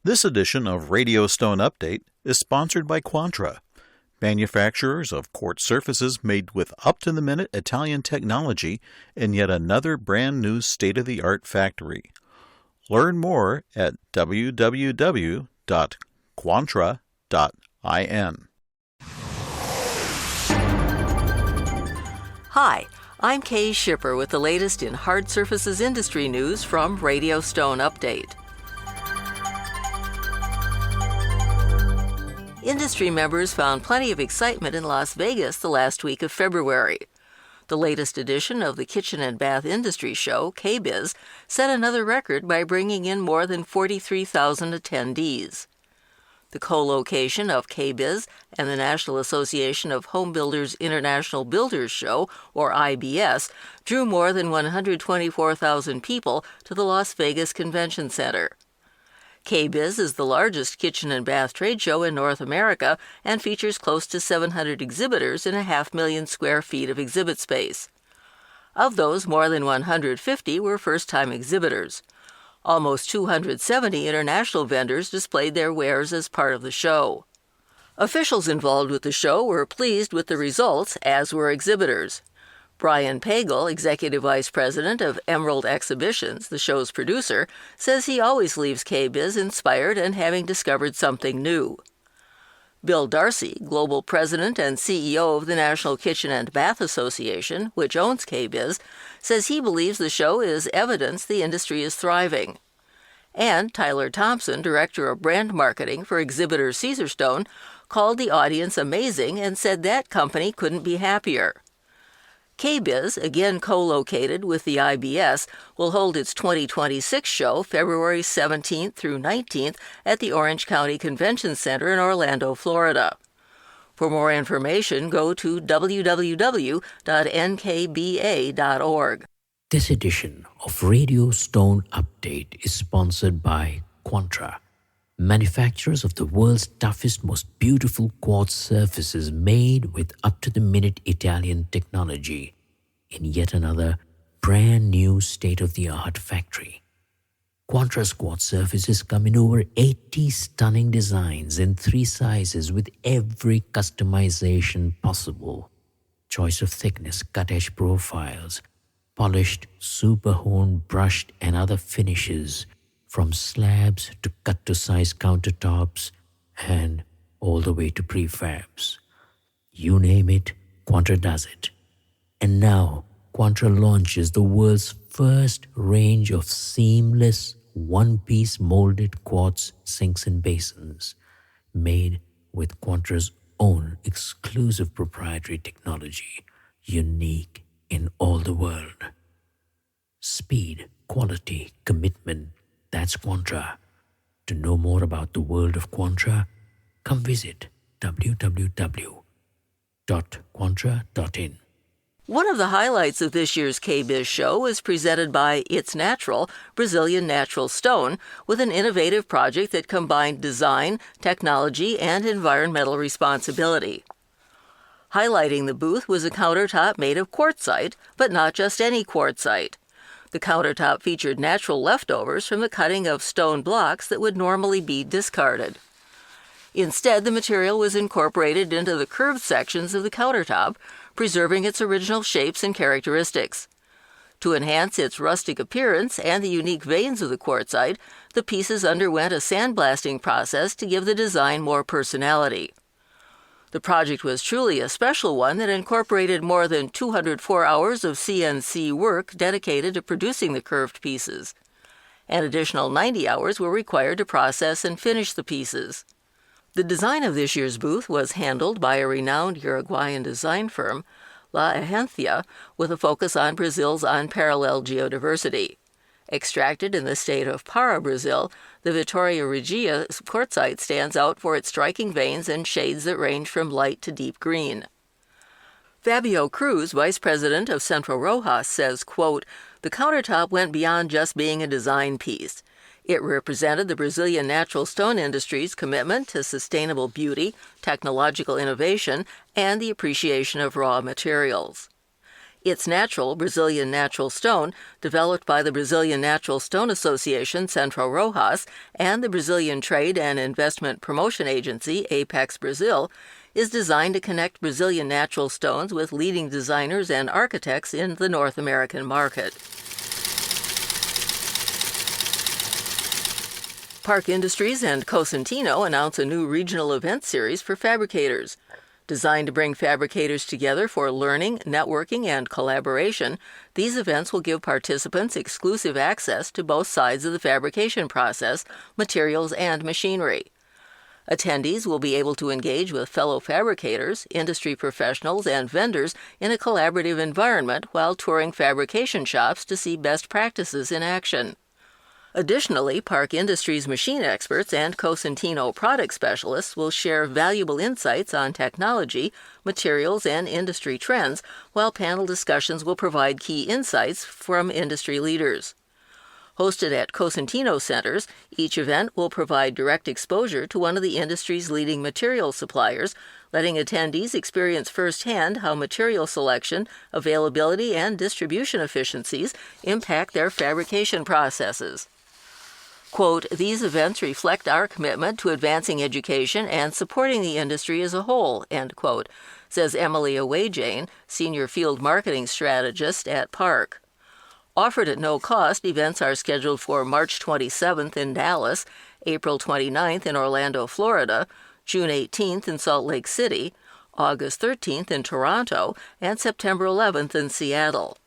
This edition of Radio Stone Update is sponsored by Quantra, manufacturers of quartz surfaces made with up-to-the-minute Italian technology in yet another brand-new state-of-the-art factory. Learn more at www.quantra.in. Hi, I'm Kay Shipper with the latest in hard surfaces industry news from Radio Stone Update. Industry members found plenty of excitement in Las Vegas the last week of February. The latest edition of the Kitchen and Bath Industry Show, KBIS, set another record by bringing in more than 43,000 attendees. The co-location of KBIS and the National Association of Home Builders International Builders Show, or IBS, drew more than 124,000 people to the Las Vegas Convention Center. KBIS is the largest kitchen and bath trade show in North America and features close to 700 exhibitors in 500,000 square feet of exhibit space. Of those, more than 150 were first-time exhibitors. Almost 270 international vendors displayed their wares as part of the show. Officials involved with the show were pleased with the results, as were exhibitors. Brian Pagel, Executive Vice President of Emerald Exhibitions, the show's producer, says he always leaves KBIS inspired and having discovered something new. Bill Darcy, Global President and CEO of the National Kitchen and Bath Association, which owns KBIS, says he believes the show is evidence the industry is thriving. And Tyler Thompson, Director of Brand Marketing for exhibitor Caesarstone, called the audience amazing and said that company couldn't be happier. KBIS, again co-located with the IBS, will hold its 2026 show February 17th through 19th at the Orange County Convention Center in Orlando, Florida. For more information, go to www.nkba.org. This edition of Radio Stone Update is sponsored by Quantra, manufacturers of the world's toughest, most beautiful quartz surfaces made with up-to-the-minute Italian technology in yet another brand new state-of-the-art factory. Quantra's quartz surfaces come in over 80 stunning designs in 3 sizes with every customization possible. Choice of thickness, cut-edge profiles, polished, super-honed, brushed and other finishes, from slabs to cut-to-size countertops and all the way to prefabs. You name it, Quantra does it. And now, Quantra launches the world's first range of seamless, one-piece molded quartz sinks and basins, made with Quantra's own exclusive proprietary technology, unique in all the world. Speed, quality, commitment, that's Quantra. To know more about the world of Quantra, come visit www.quantra.in. One of the highlights of this year's KBIS show is presented by It's Natural, Brazilian Natural Stone, with an innovative project that combined design, technology, and environmental responsibility. Highlighting the booth was a countertop made of quartzite, but not just any quartzite. The countertop featured natural leftovers from the cutting of stone blocks that would normally be discarded. Instead, the material was incorporated into the curved sections of the countertop, preserving its original shapes and characteristics. To enhance its rustic appearance and the unique veins of the quartzite, the pieces underwent a sandblasting process to give the design more personality. The project was truly a special one that incorporated more than 204 hours of CNC work dedicated to producing the curved pieces. An additional 90 hours were required to process and finish the pieces. The design of this year's booth was handled by a renowned Uruguayan design firm, La Agencia, with a focus on Brazil's unparalleled geodiversity. Extracted in the state of Para, Brazil, the Vitória Regia quartzite stands out for its striking veins and shades that range from light to deep green. Fabio Cruz, vice president of Centro Rojas, says, quote, "The countertop went beyond just being a design piece. It represented the Brazilian natural stone industry's commitment to sustainable beauty, technological innovation, and the appreciation of raw materials." It's natural Brazilian natural stone, developed by the Brazilian Natural Stone Association Centro Rojas and the Brazilian Trade and Investment Promotion Agency Apex Brazil, is designed to connect Brazilian natural stones with leading designers and architects in the North American market. Park Industries and Cosentino announce a new regional event series for fabricators. Designed to bring fabricators together for learning, networking, and collaboration, these events will give participants exclusive access to both sides of the fabrication process, materials and machinery. Attendees will be able to engage with fellow fabricators, industry professionals, and vendors in a collaborative environment while touring fabrication shops to see best practices in action. Additionally, Park Industries machine experts and Cosentino product specialists will share valuable insights on technology, materials, and industry trends, while panel discussions will provide key insights from industry leaders. Hosted at Cosentino centers, each event will provide direct exposure to one of the industry's leading material suppliers, letting attendees experience firsthand how material selection, availability, and distribution efficiencies impact their fabrication processes. Quote, "These events reflect our commitment to advancing education and supporting the industry as a whole," end quote, says Emily Away-Jane, Senior Field Marketing Strategist at Park. Offered at no cost, events are scheduled for March 27th in Dallas, April 29th in Orlando, Florida, June 18th in Salt Lake City, August 13th in Toronto, and September 11th in Seattle.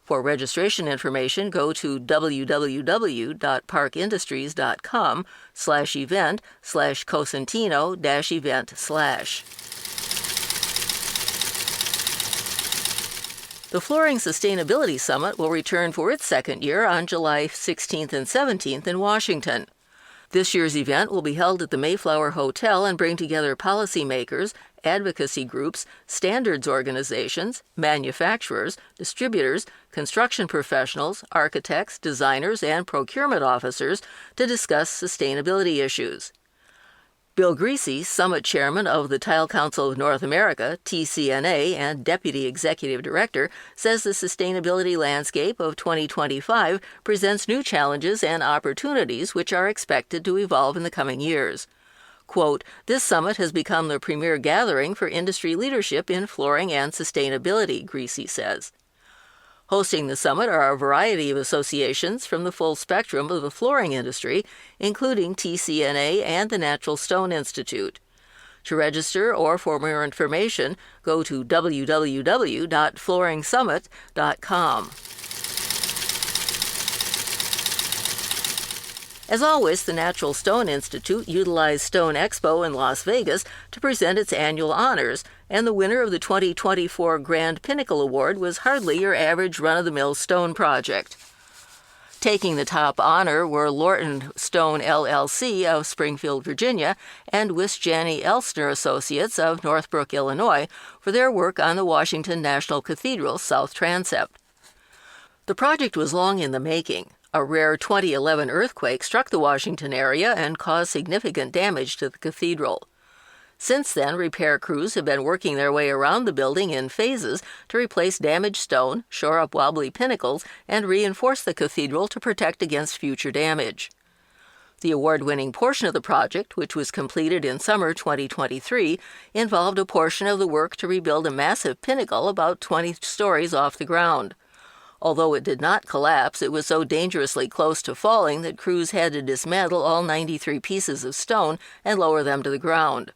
For registration information, go to www.parkindustries.com/event/Cosentino-event/. The Flooring Sustainability Summit will return for its second year on July 16th and 17th in Washington. This year's event will be held at the Mayflower Hotel and bring together policymakers, advocacy groups, standards organizations, manufacturers, distributors, construction professionals, architects, designers, and procurement officers to discuss sustainability issues. Bill Greasy, Summit Chairman of the Tile Council of North America, TCNA, and Deputy Executive Director, says the sustainability landscape of 2025 presents new challenges and opportunities which are expected to evolve in the coming years. Quote, "This summit has become the premier gathering for industry leadership in flooring and sustainability," Greasy says. Hosting the summit are a variety of associations from the full spectrum of the flooring industry, including TCNA and the Natural Stone Institute. To register or for more information, go to www.flooringsummit.com. As always, the Natural Stone Institute utilized Stone Expo in Las Vegas to present its annual honors, and the winner of the 2024 Grand Pinnacle Award was hardly your average run-of-the-mill stone project. Taking the top honor were Lorton Stone LLC of Springfield, Virginia, and Wisjani Elstner Associates of Northbrook, Illinois, for their work on the Washington National Cathedral south transept. The project was long in the making. A rare 2011 earthquake struck the Washington area and caused significant damage to the cathedral. Since then, repair crews have been working their way around the building in phases to replace damaged stone, shore up wobbly pinnacles, and reinforce the cathedral to protect against future damage. The award-winning portion of the project, which was completed in summer 2023, involved a portion of the work to rebuild a massive pinnacle about 20 stories off the ground. Although it did not collapse, it was so dangerously close to falling that crews had to dismantle all 93 pieces of stone and lower them to the ground.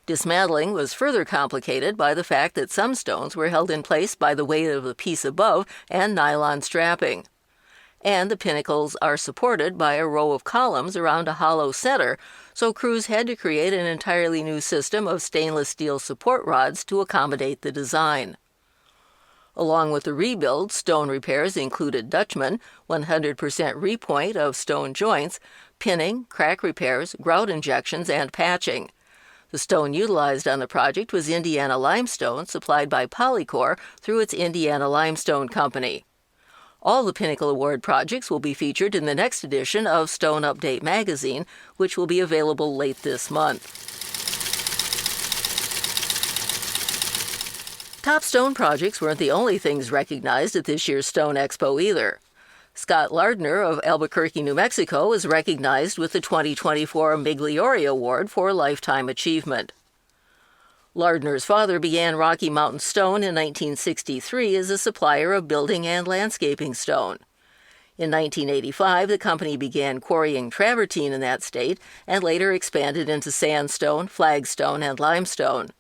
Dismantling was further complicated by the fact that some stones were held in place by the weight of the piece above and nylon strapping. And the pinnacles are supported by a row of columns around a hollow center, so crews had to create an entirely new system of stainless steel support rods to accommodate the design. Along with the rebuild, stone repairs included Dutchman, 100% repoint of stone joints, pinning, crack repairs, grout injections, and patching. The stone utilized on the project was Indiana limestone supplied by Polycor through its Indiana Limestone Company. All the Pinnacle Award projects will be featured in the next edition of Stone Update magazine, which will be available late this month. Top stone projects weren't the only things recognized at this year's Stone Expo either. Scott Lardner of Albuquerque, New Mexico, was recognized with the 2024 Migliore Award for Lifetime Achievement. Lardner's father began Rocky Mountain Stone in 1963 as a supplier of building and landscaping stone. In 1985, the company began quarrying travertine in that state and later expanded into sandstone, flagstone, and limestone.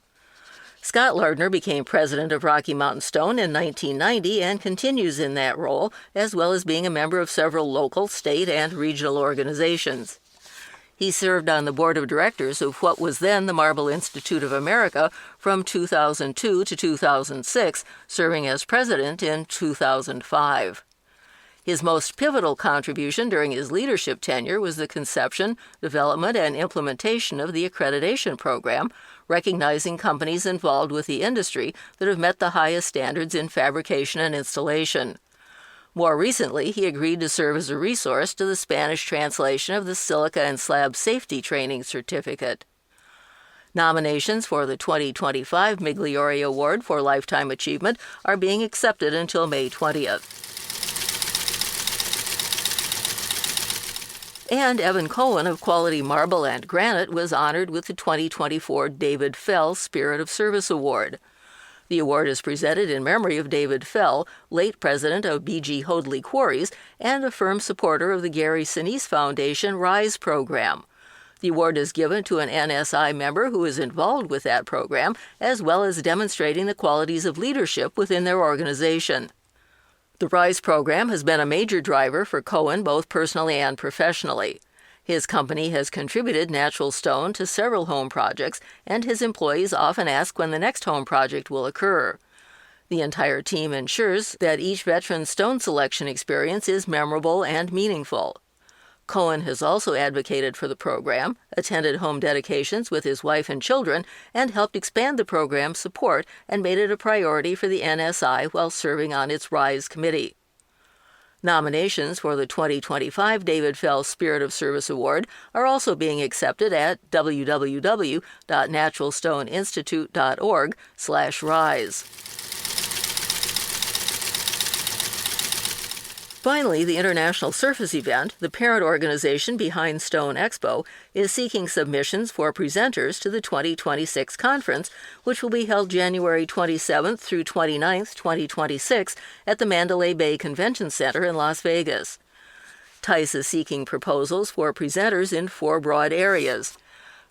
Scott Lardner became president of Rocky Mountain Stone in 1990 and continues in that role, as well as being a member of several local, state, and regional organizations. He served on the board of directors of what was then the Marble Institute of America from 2002 to 2006, serving as president in 2005. His most pivotal contribution during his leadership tenure was the conception, development, and implementation of the accreditation program, recognizing companies involved with the industry that have met the highest standards in fabrication and installation. More recently, he agreed to serve as a resource to the Spanish translation of the Silica and Slab Safety Training Certificate. Nominations for the 2025 Migliore Award for Lifetime Achievement are being accepted until May 20th. And Evan Cohen of Quality Marble and Granite was honored with the 2024 David Fell Spirit of Service Award. The award is presented in memory of David Fell, late president of B.G. Hoadley Quarries and a firm supporter of the Gary Sinise Foundation RISE program. The award is given to an NSI member who is involved with that program, as well as demonstrating the qualities of leadership within their organization. The RISE program has been a major driver for Cohen both personally and professionally. His company has contributed natural stone to several home projects, and his employees often ask when the next home project will occur. The entire team ensures that each veteran's stone selection experience is memorable and meaningful. Cohen has also advocated for the program, attended home dedications with his wife and children, and helped expand the program's support and made it a priority for the NSI while serving on its RISE committee. Nominations for the 2025 David Fell Spirit of Service Award are also being accepted at www.naturalstoneinstitute.org/rise. Finally, the International Surface Event, the parent organization behind Stone Expo, is seeking submissions for presenters to the 2026 conference, which will be held January 27th through 29th, 2026 at the Mandalay Bay Convention Center in Las Vegas. TISE is seeking proposals for presenters in 4 broad areas.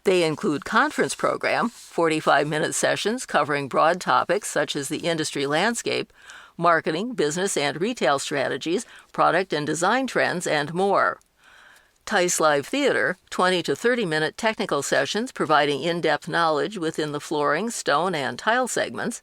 They include conference program, 45-minute sessions covering broad topics such as the industry landscape, marketing, business and retail strategies, product and design trends, and more. TISE Live Theater, 20 to 30-minute technical sessions providing in-depth knowledge within the flooring, stone, and tile segments.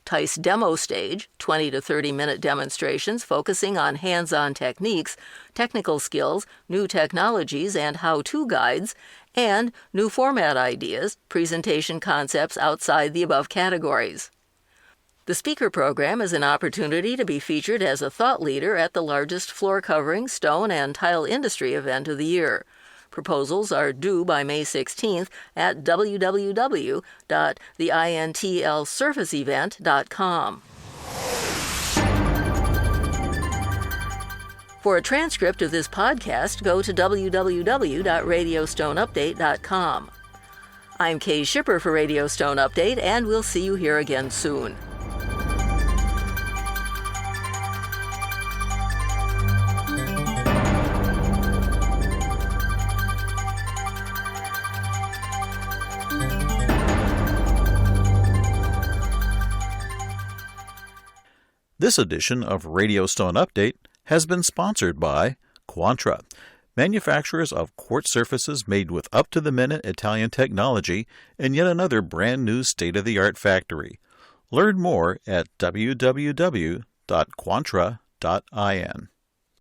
TISE Demo Stage, 20 to 30-minute demonstrations focusing on hands-on techniques, technical skills, new technologies, and how-to guides, and new format ideas, presentation concepts outside the above categories. The speaker program is an opportunity to be featured as a thought leader at the largest floor covering, stone, and tile industry event of the year. Proposals are due by May 16th at www.theintlsurfaceevent.com. For a transcript of this podcast, go to www.radiostoneupdate.com. I'm Kay Shipper for Radio Stone Update, and we'll see you here again soon. This edition of Radio Stone Update has been sponsored by Quantra, manufacturers of quartz surfaces made with up-to-the-minute Italian technology and yet another brand-new state-of-the-art factory. Learn more at www.quantra.in.